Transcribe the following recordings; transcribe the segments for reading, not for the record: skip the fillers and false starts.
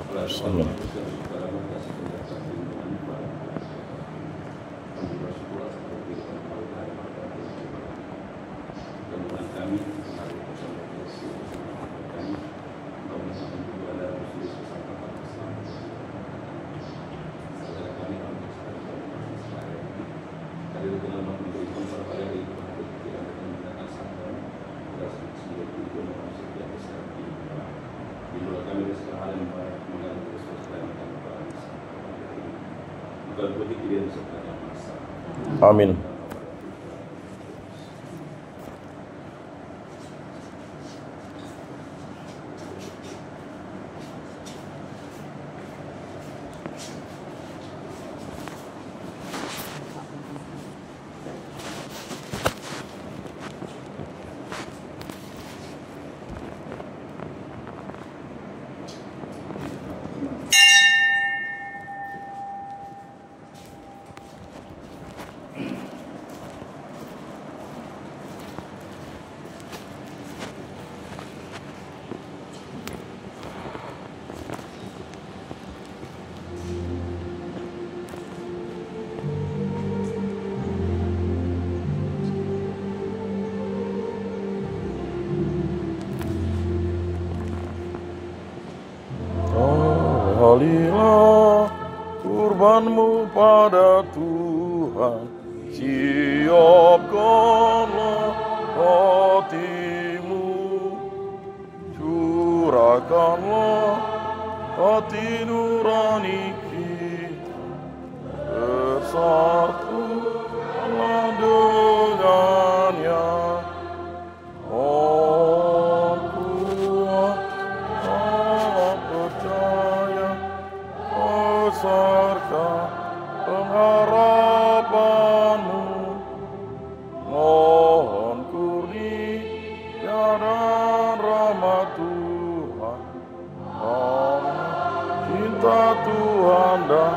Amin. Amin. Kembalilah kurbanmu pada Tuhan, siapkanlah hatimu, curahkanlah hati nurani kita, bersatulah dengannya. Serta pengharapanmu, mohon kurnia dan rahmat Tuhan, cinta Tuhan dan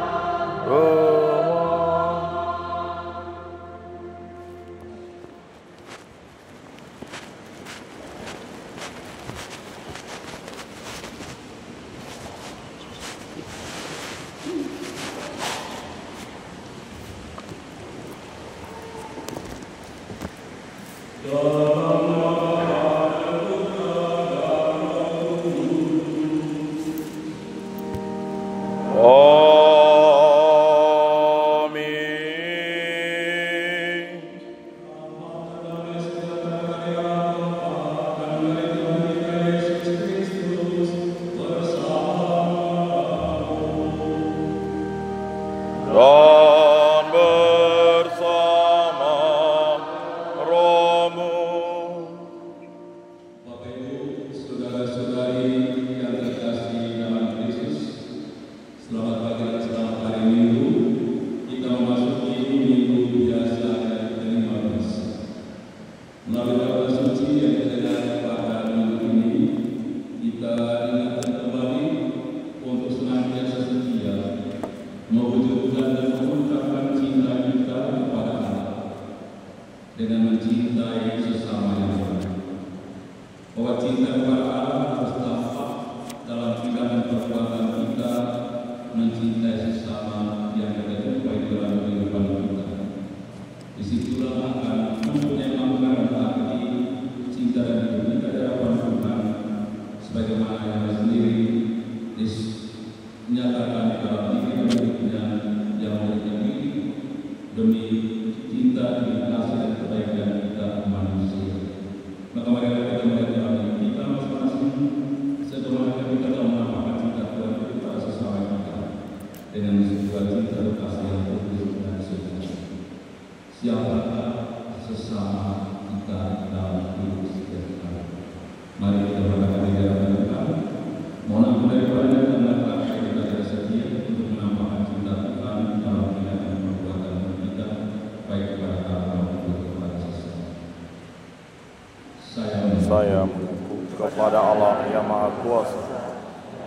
saya mengaku kepada Allah yang Maha Kuasa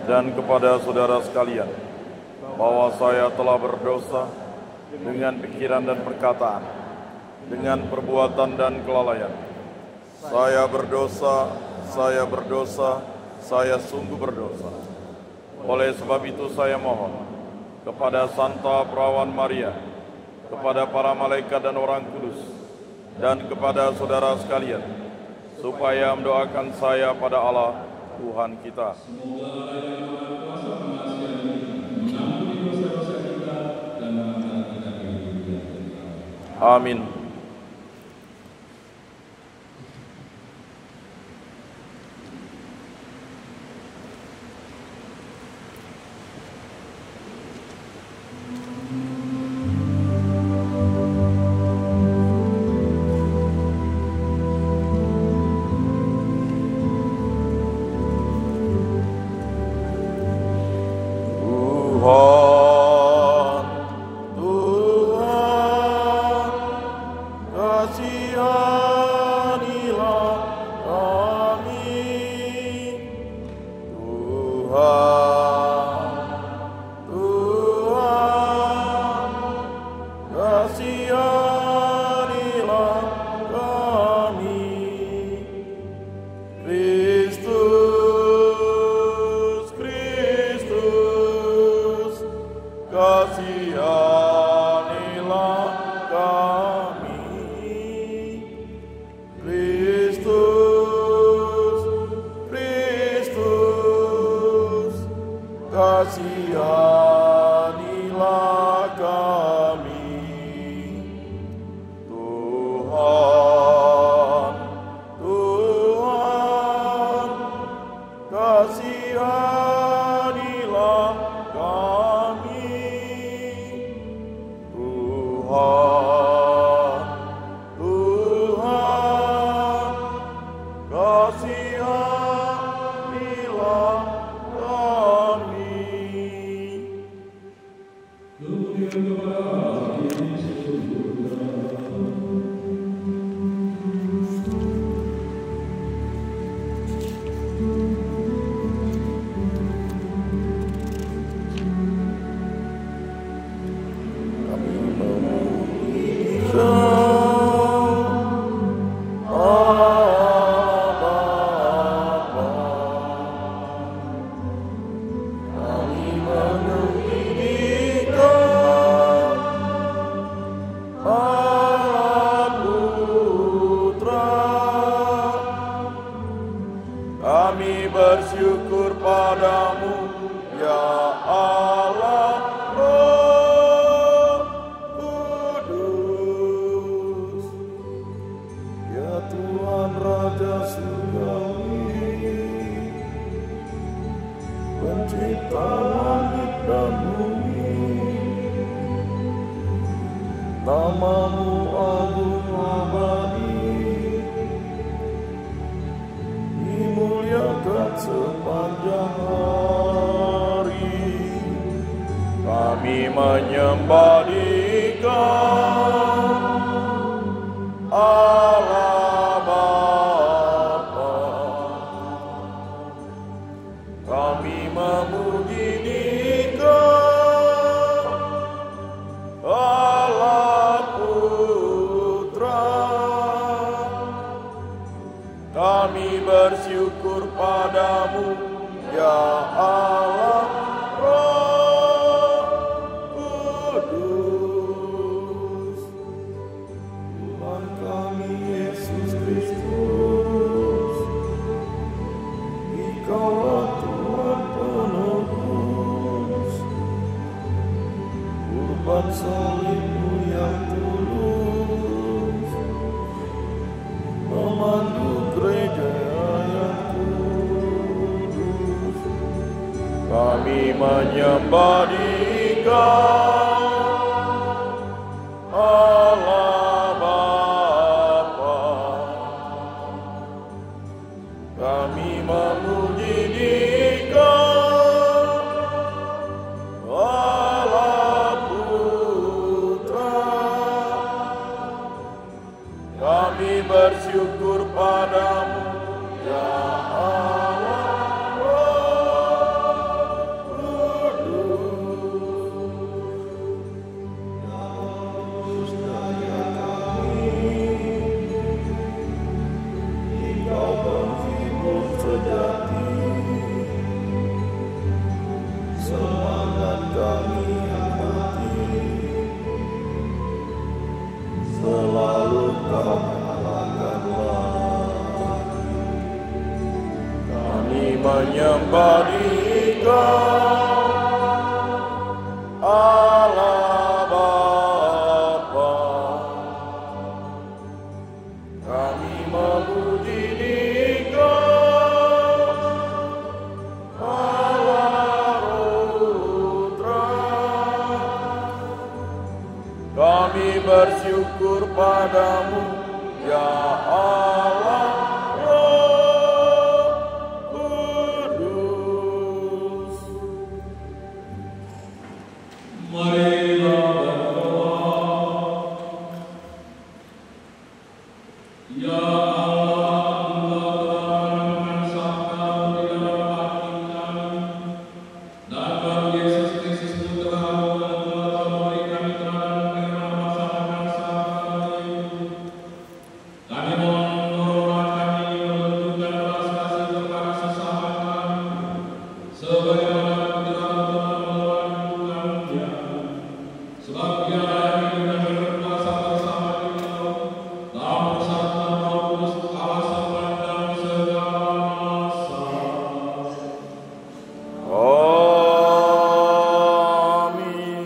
dan kepada saudara sekalian bahwa saya telah berdosa dengan pikiran dan perkataan, dengan perbuatan dan kelalaian. Saya berdosa, saya sungguh berdosa. Oleh sebab itu saya mohon kepada Santa Perawan Maria, kepada para malaikat dan orang kudus, dan kepada saudara sekalian, supaya mendoakan saya pada Allah Tuhan kita. Amin. Allah Bapa, kami memuji Engkau, Allah Putra. Kami bersyukur padamu, ya Allah Roh Kudus. Marilah berdoa. Ya Allah, Engkau telah mensabda di dalam hati kami, dan Tuhan Yesus Kristus Putra-Mu yang telah memberikan keterangan firman bangsa-bangsa kami itu. Kami mohon dorongan kami menunjukkan belas kasih kepada sesama kami, sebagaimana Tuhan telah melakukannya. Sebab Dialah yang hidup dan berkuasa bersama kita, dalam persatuan Roh Kudus, Allah sepanjang segala masa. Amin.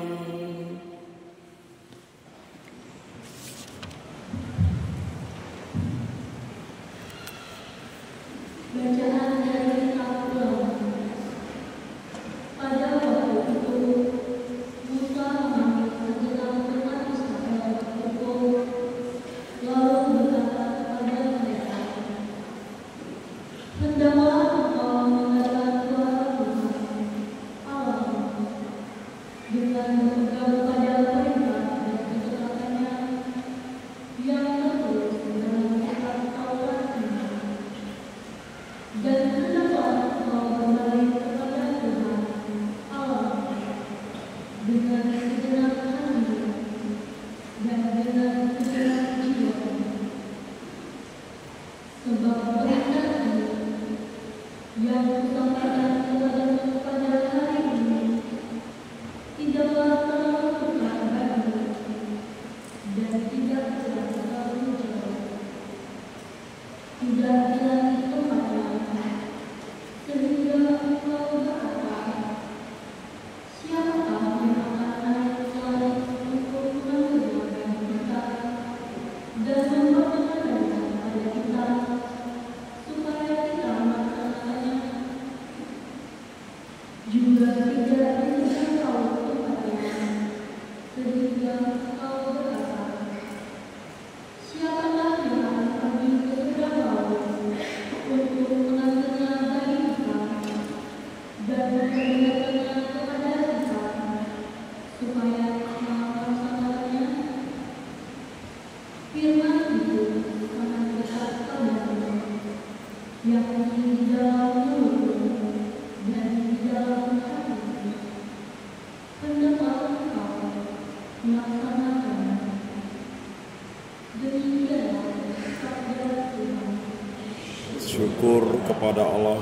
Bacaan dari Kitab Ulangan. Pada waktu itu, Musa memanggil segenap umat Israel berkumpul, lalu berkata kepada mereka, "Hendaklah engkau mendengarkan suara Tuhan Allah dengan berpegang pada perintah dan ketetapannya yang tertulis dalam kitab Taurat ini. Dan hendaklah engkau kembali kepada Tuhan Allah dengan segenap hati dan dengan segenap jiwa. Sebab perintah ini yang kusampaikan kepadamu pada hari ini tidaklah terlalu sukar bagimu dan tidak terlalu jauh. Tidak hilang tempatnya, sehingga engkau berkata, siapakah yang akan naik ke langit untuk mendengarkan kita dan memperkenalkan pada kita, supaya kita melaksanakannya? Juga tidak dijangkau tempatnya, sehingga engkau berkata, siapakah yang akan pergi ke seberang laut untuk mengambilnya bagi kita dan memperlihatkannya kepada kita, supaya kita melaksanakannya? Firman itu akan dekat padamu, yakni di dalam mulutmu dan di dalam hatimu. Hendaklah engkau melaksanakannya. Demikianlah sabda Tuhan. Syukur kepada Allah.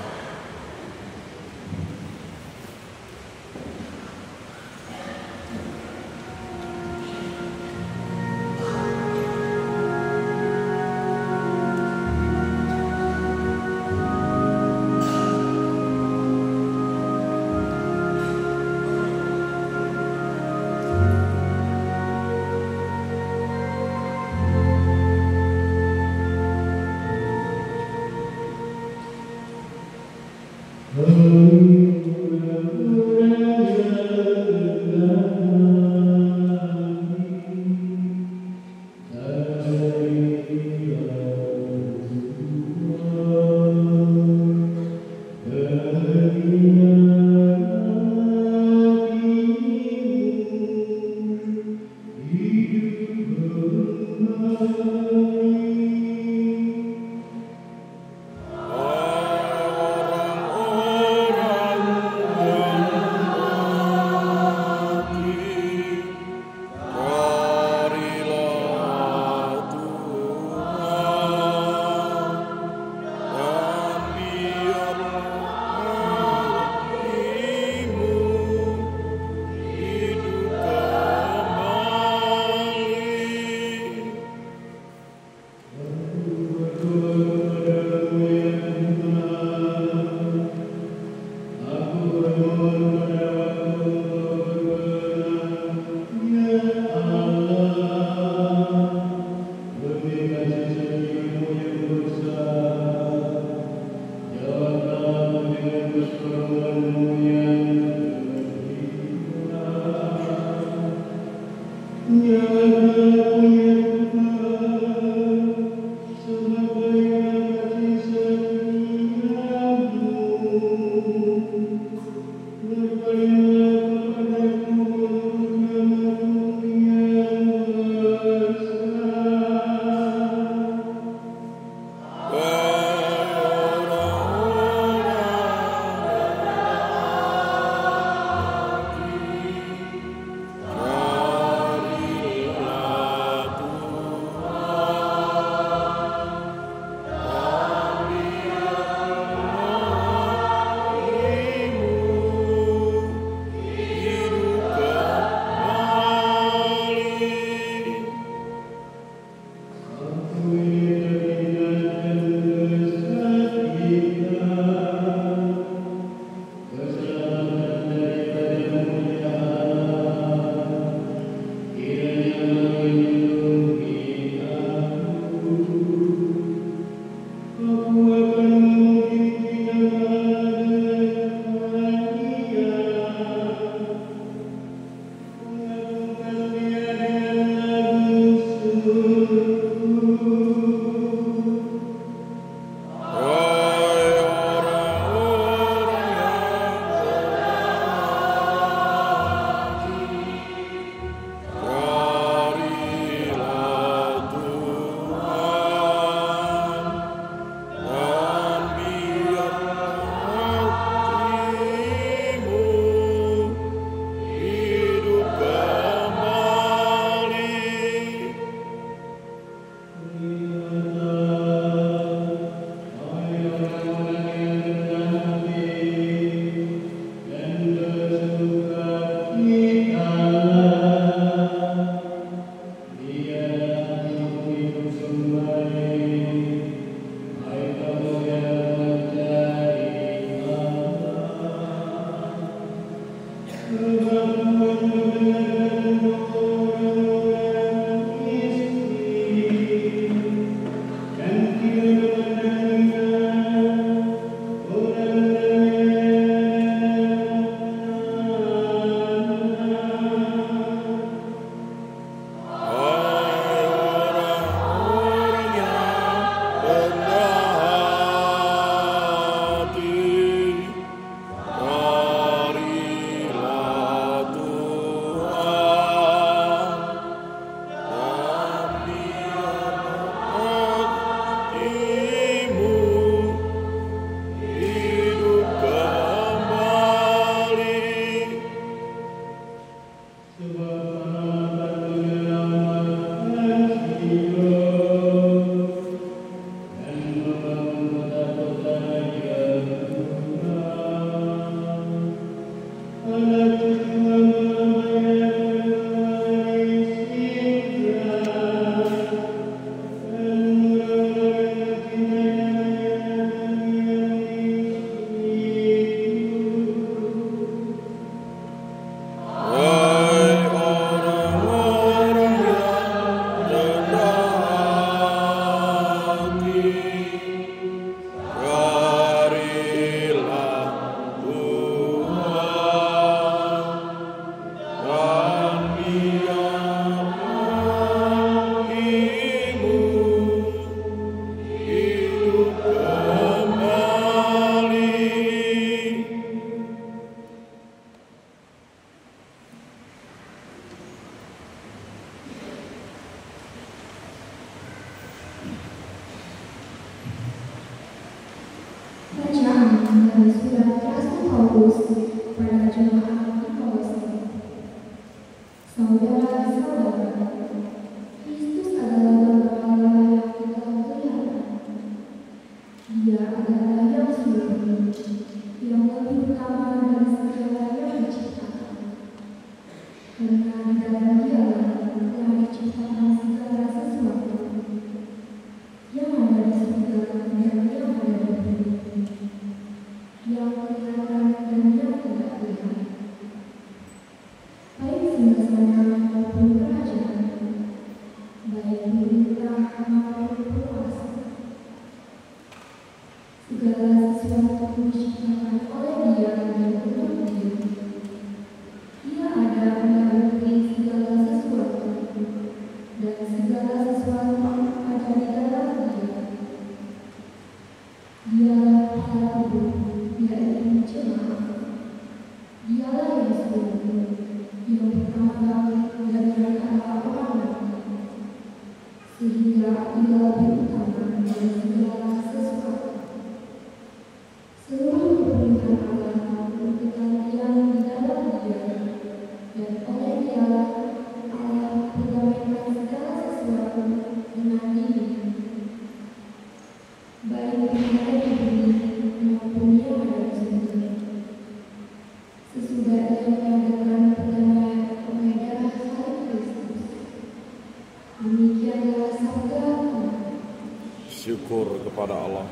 kepada Allah.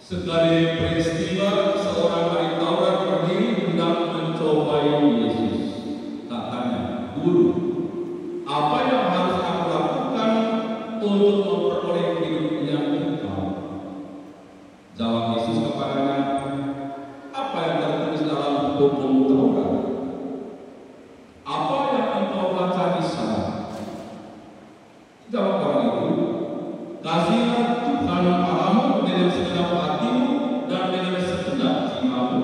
Sekali peristiwa seorang ahli Taurat berdiri hendak mencobai Yesus. Katanya, "Guru, apa yang harus aku lakukan untuk memperoleh hidup yang kekal?" Jawab Yesus kepadanya, "Apa yang tertulis dalam hukum Taurat? Apa yang engkau baca di sana?" Jawab orang itu, "Kasihilah Tuhan Allahmu dengan segenap hatimu dan dengan segenap jiwamu,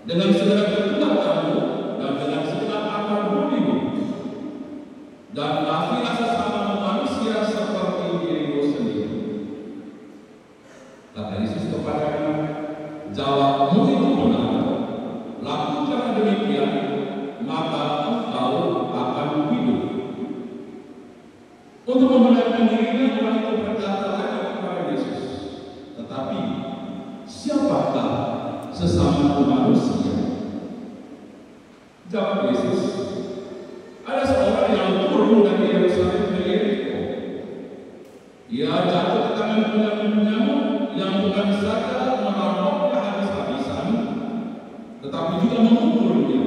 dengan segenap kekuatanmu dan dengan segenap akal budimu, dan kasihilah sesama manusia seperti dirimu sendiri." Kata Yesus kepadanya, "Jawabmu itu benar. Lakukan demikian, maka engkau akan hidup." Untuk membenarkan dirinya, orang itu berkata lagi kepada Yesus, "Tetapi siapakah sesama manusia?" Jawab Yesus, "Ada seorang yang turun dari Yerusalem ke Yeriko. Ia jatuh ke tangan penyamun yang bukan saja merampoknya habis-habisan, tetapi juga memukulnya